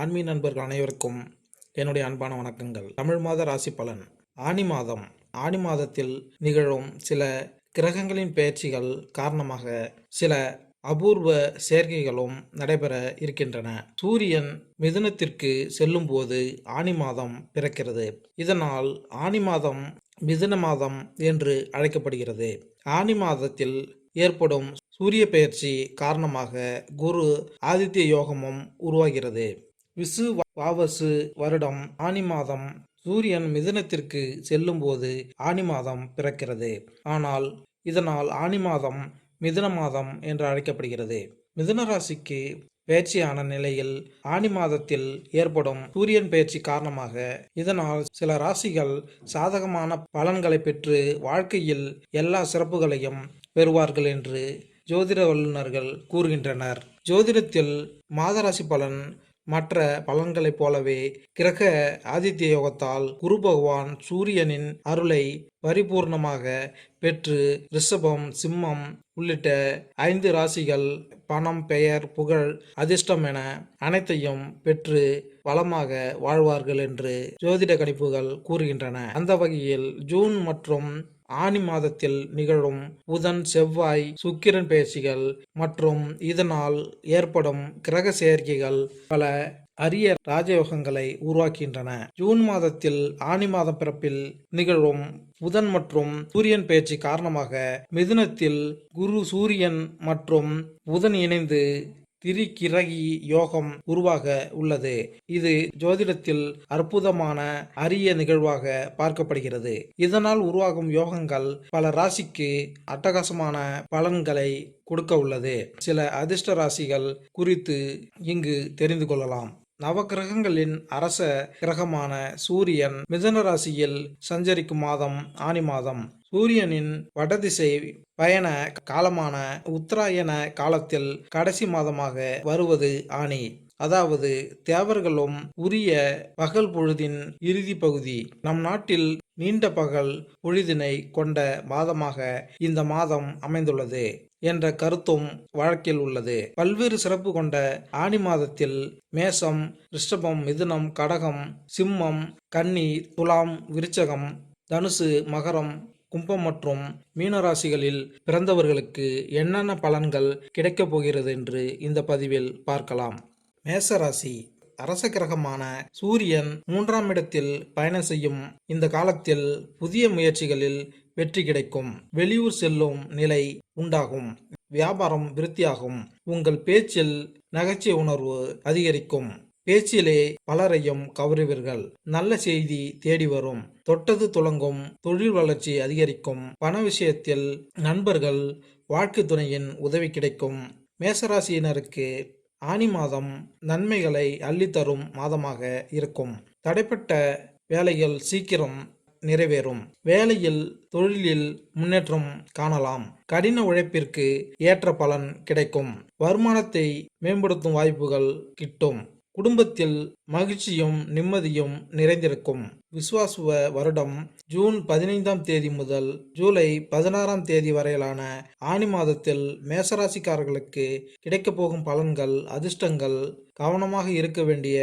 ஆன்மீக நண்பர்கள் அனைவருக்கும் என்னுடைய அன்பான வணக்கங்கள். தமிழ் மாத ராசி பலன். ஆனி மாதம். ஆனி மாதத்தில் நிகழும் சில கிரகங்களின் பெயர்ச்சிகள் காரணமாக சில அபூர்வ சேர்க்கைகளும் நடைபெற இருக்கின்றன. சூரியன் மிதுனத்திற்கு செல்லும் போது ஆனி மாதம் பிறக்கிறது. இதனால் ஆனி மாதம் மிதுன மாதம் என்று அழைக்கப்படுகிறது. ஆனி மாதத்தில் ஏற்படும் சூரிய பெயர்ச்சி காரணமாக குரு ஆதித்ய யோகமும் உருவாகிறது. விசு வாவசு வருடம் ஆனி மாதம் சூரியன் மிதுனத்திற்கு செல்லும் போது ஆனி மாதம் பிறக்கிறது. ஆனால் இதனால் ஆனி மாதம் மிதுன மாதம் என்று அழைக்கப்படுகிறது. மிதுன ராசிக்கு பெயர்ச்சியான நிலையில் ஆனி மாதத்தில் ஏற்படும் சூரியன் பெயர்ச்சி காரணமாக இதனால் சில ராசிகள் சாதகமான பலன்களை பெற்று வாழ்க்கையில் எல்லா சிறப்புகளையும் பெறுவார்கள் என்று ஜோதிட வல்லுநர்கள் கூறுகின்றனர். ஜோதிடத்தில் மாதராசி பலன் மற்ற பலன்களைப் போலவே கிரக ஆதித்ய யோகத்தால் குரு பகவான் சூரியனின் அருளை பரிபூர்ணமாக பெற்று ரிஷபம், சிம்மம் உள்ளிட்ட 5 ராசிகள் பணம், பெயர், புகழ், அதிர்ஷ்டம் என அனைத்தையும் பெற்று வளமாக வாழ்வார்கள் என்று ஜோதிட கணிப்புகள் கூறுகின்றன. அந்த வகையில் ஜூன் மற்றும் ஆனி மாதத்தில் நிகழும் புதன், செவ்வாய், சுக்கிரன் பெயர்ச்சிகள் மற்றும் இதனால் ஏற்படும் கிரக சேர்க்கைகள் பல அரிய ராஜயோகங்களை உருவாக்குகின்றன. ஜூன் மாதத்தில் ஆனி மாதம் பிறப்பில் நிகழும் புதன் மற்றும் சூரியன் பெயர்ச்சி காரணமாக மிதுனத்தில் குரு, சூரியன் மற்றும் புதன் இணைந்து திரிகிரகி யோகம் உருவாக உள்ளது. இது ஜோதிடத்தில் அற்புதமான அரிய நிகழ்வாக பார்க்கப்படுகிறது. இதனால் உருவாகும் யோகங்கள் பல ராசிக்கு அட்டகாசமான பலன்களை கொடுக்க உள்ளது. சில அதிர்ஷ்ட ராசிகள் குறித்து இங்கு தெரிந்து கொள்ளலாம். நவகிரகங்களின் அரச கிரகமான சூரியன் மிதுன ராசியில் சஞ்சரிக்கும் மாதம் ஆனி மாதம். சூரியனின் வடதிசை பயண காலமான உத்தராயண காலத்தில் கடைசி மாதமாக வருவது ஆனி. அதாவது தேவர்களும் உரிய பகல் பொழுதின் இறுதி பகுதி. நம் நாட்டில் நீண்ட பகல் பொழுதினை கொண்ட மாதமாக இந்த மாதம் அமைந்துள்ளது என்ற கருத்தும் வழக்கில் உள்ளது. பல்வேறு சிறப்பு கொண்ட ஆனி மாதத்தில் மேஷம், ரிஷபம், மிதுனம், கடகம், சிம்மம், கன்னி, துலாம், விருச்சகம், தனுசு, மகரம், கும்பம் மற்றும் மீனராசிகளில் பிறந்தவர்களுக்கு என்னென்ன பலன்கள் கிடைக்கப் போகிறது என்று இந்த பதிவில் பார்க்கலாம். மேசராசி. அரச கிரகமான சூரியன் 3ஆம் இடத்தில் பயணம் செய்யும் இந்த காலத்தில் புதிய முயற்சிகளில் வெற்றி கிடைக்கும். வெளியூர் செல்லும் நிலை உண்டாகும். வியாபாரம் விருத்தியாகும். உங்கள் பேச்சில் நகைச்சுவை உணர்வு அதிகரிக்கும். பேச்சிலே பலரையும் கவருவீர்கள். நல்ல செய்தி தேடி வரும். தொட்டது துலங்கும். தொழில் வளர்ச்சி அதிகரிக்கும். பண விஷயத்தில் நண்பர்கள், வாழ்க்கை துணையின் உதவி கிடைக்கும். மேசராசியினருக்கு ஆனி மாதம் நன்மைகளை அள்ளித்தரும் மாதமாக இருக்கும். தடைப்பட்ட வேலைகள் சீக்கிரம் நிறைவேறும். வேலையில், தொழிலில் முன்னேற்றம் காணலாம். கடின உழைப்பிற்கு ஏற்ற பலன் கிடைக்கும். வருமானத்தை மேம்படுத்தும் வாய்ப்புகள் கிட்டும். குடும்பத்தில் மகிழ்ச்சியும் நிம்மதியும் நிறைந்திருக்கும். விசுவாசுவ வருடம் ஜூன் 15ஆம் தேதி முதல் ஜூலை 16ஆம் தேதி வரையிலான ஆனி மாதத்தில் மேசராசிக்காரர்களுக்கு கிடைக்கப் போகும் பலன்கள், அதிர்ஷ்டங்கள், கவனமாக இருக்க வேண்டிய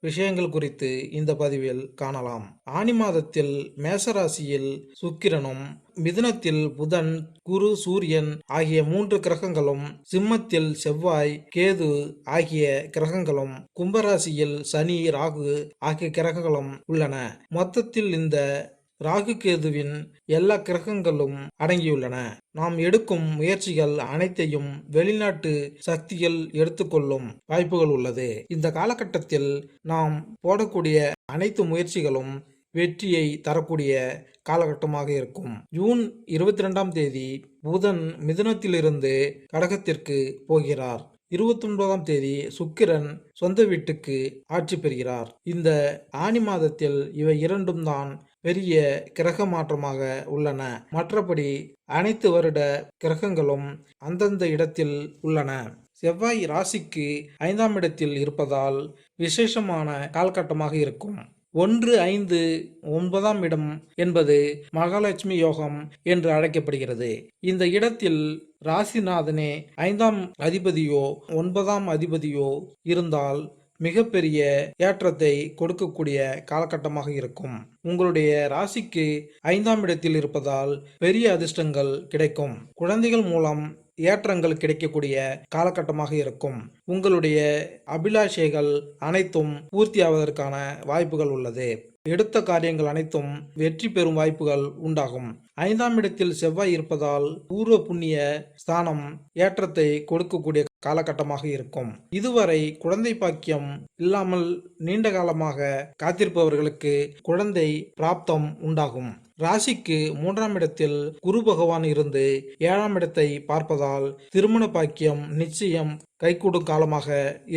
விஷயங்கள் குறித்து இந்த பதிவில் காணலாம். ஆனி மாதத்தில் மேசராசியில் சுக்கிரனும், மிதுனத்தில் புதன், குரு, சூரியன் ஆகிய 3 கிரகங்களும், சிம்மத்தில் செவ்வாய், கேது ஆகிய கிரகங்களும், கும்பராசியில் சனி, ராகு ஆகிய கிரகங்களும் உள்ளன. மொத்தத்தில் இந்த ராகு கேதுவின் எல்லா கிரகங்களும் அடங்கியுள்ளன. நாம் எடுக்கும் முயற்சிகள் அனைத்தையும் வெளிநாட்டு சக்திகள் எடுத்துக்கொள்ளும் வாய்ப்புகள் உள்ளது. இந்த காலகட்டத்தில் நாம் போடக்கூடிய அனைத்து முயற்சிகளும் வெற்றியை தரக்கூடிய காலகட்டமாக இருக்கும். ஜூன் 22ஆம் தேதி புதன் மிதுனத்திலிருந்து கடகத்திற்கு போகிறார். 29ஆம் தேதி சுக்கிரன் சொந்த வீட்டுக்கு ஆட்சி பெறுகிறார். இந்த ஆனி மாதத்தில் இவை இரண்டும் தான் பெரிய கிரக மாற்றமாக உள்ளன. மற்றபடி அனைத்து வருட கிரகங்களும் அந்தந்த இடத்தில் உள்ளன. செவ்வாய் ராசிக்கு 5ஆம் இடத்தில் இருப்பதால் விசேஷமான காலகட்டமாக இருக்கும். 1, 5, 9ஆம் இடம் என்பது மகாலட்சுமி யோகம் என்று அழைக்கப்படுகிறது. இந்த இடத்தில் ராசிநாதனே 5ஆம் அதிபதியோ 9ஆம் அதிபதியோ இருந்தால் மிகப்பெரிய ஏற்றத்தை கொடுக்கக்கூடிய காலகட்டமாக இருக்கும். உங்களுடைய ராசிக்கு 5ஆம் இடத்தில் இருப்பதால் பெரிய அதிர்ஷ்டங்கள் கிடைக்கும். குழந்தைகள் மூலம் ஏற்றங்கள் கிடைக்கக்கூடிய காலகட்டமாக இருக்கும். உங்களுடைய அபிலாஷைகள் அனைத்தும் பூர்த்தியாவதற்கான வாய்ப்புகள் உள்ளது. எடுத்த காரியங்கள் அனைத்தும் வெற்றி பெறும் வாய்ப்புகள் உண்டாகும். 5ஆம் இடத்தில் செவ்வாய் இருப்பதால் பூர்வ புண்ணிய ஸ்தானம் ஏற்றத்தை கொடுக்கக்கூடிய காலகட்டமாக இருக்கும். இதுவரை குழந்தை பாக்கியம் இல்லாமல் நீண்ட காலமாக காத்திருப்பவர்களுக்கு குழந்தை பிராப்தம் உண்டாகும். ராசிக்கு 3ஆம் இடத்தில் குரு பகவான் இருந்து 7ஆம் இடத்தை பார்ப்பதால் திருமண பாக்கியம் நிச்சயம் கைகூடும் காலமாக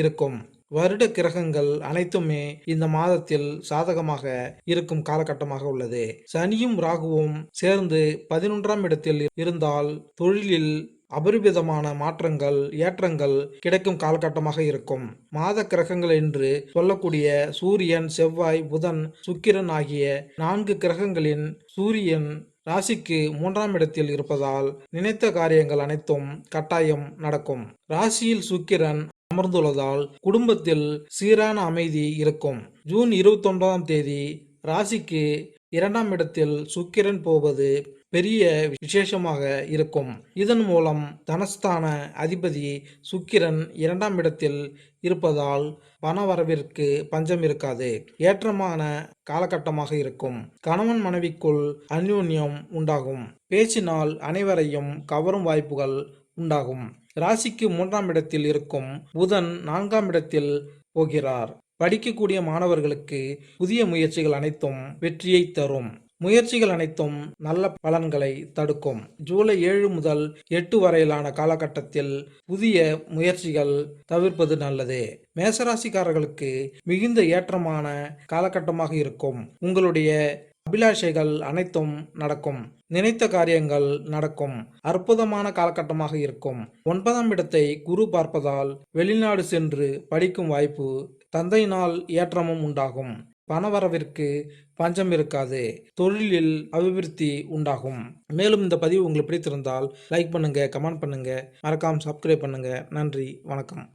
இருக்கும். வருட கிரகங்கள் அனைத்துமே இந்த மாதத்தில் சாதகமாக இருக்கும் காலகட்டமாக உள்ளது. சனியும் ராகுவும் சேர்ந்து 11ஆம் இடத்தில் இருந்தால் தொழிலில் அபரிவிதமான மாற்றங்கள் ஏற்றங்கள் கிடைக்கும் காலகட்டமாக இருக்கும். மாத கிரகங்கள் என்று சொல்லக்கூடிய சூரியன், செவ்வாய், புதன், சுக்கிரன் ஆகிய 4 கிரகங்களின் சூரியன் ராசிக்கு 3ஆம் இடத்தில் இருப்பதால் நினைத்த காரியங்கள் அனைத்தும் கட்டாயம் நடக்கும். ராசியில் சுக்கிரன் அமர்ந்துள்ளதால் குடும்பத்தில் சீரான அமைதி இருக்கும். ஜூன் 29ஆம் தேதி ராசிக்கு 2ஆம் இடத்தில் சுக்கிரன் போவது பெரிய விசேஷமாக இருக்கும். இதன் மூலம் தனஸ்தான அதிபதி சுக்கிரன் 2ஆம் இடத்தில் இருப்பதால் பணவரவிற்கு பஞ்சம் இருக்காது. ஏற்றமான காலகட்டமாக இருக்கும். கணவன் மனைவிக்குள் அந்யோன்யம் உண்டாகும். பேச்சினால் அனைவரையும் கவரும் வாய்ப்புகள் உண்டாகும். ராசிக்கு 3ஆம் இடத்தில் இருக்கும் புதன் 4ஆம் இடத்தில் போகிறார். படிக்கக்கூடிய மாணவர்களுக்கு புதிய முயற்சிகள் அனைத்தும் வெற்றியை தரும். முயற்சிகள் அனைத்தும் நல்ல பலன்களை தடுக்கும். ஜூலை 7 முதல் 8 வரையிலான காலகட்டத்தில் புதிய முயற்சிகள் தவிர்ப்பது நல்லது. மேசராசிக்காரர்களுக்கு மிகுந்த ஏற்றமான காலகட்டமாக இருக்கும். உங்களுடைய அபிலாஷைகள் அனைத்தும் நடக்கும். நினைத்த காரியங்கள் நடக்கும். அற்புதமான காலகட்டமாக இருக்கும். 9ஆம் இடத்தை குரு பார்ப்பதால் வெளிநாடு சென்று படிக்கும் வாய்ப்பு, தந்தையினால் ஏற்றமும் உண்டாகும். பணவரவிற்கு பஞ்சம் இருக்காது. தொழிலில் அபிவிருத்தி உண்டாகும். மேலும் இந்த பதிவு உங்களுக்கு பிடித்திருந்தால் லைக் பண்ணுங்க, கமெண்ட் பண்ணுங்க, மறக்காம சப்ஸ்கிரைப் பண்ணுங்க. நன்றி, வணக்கம்.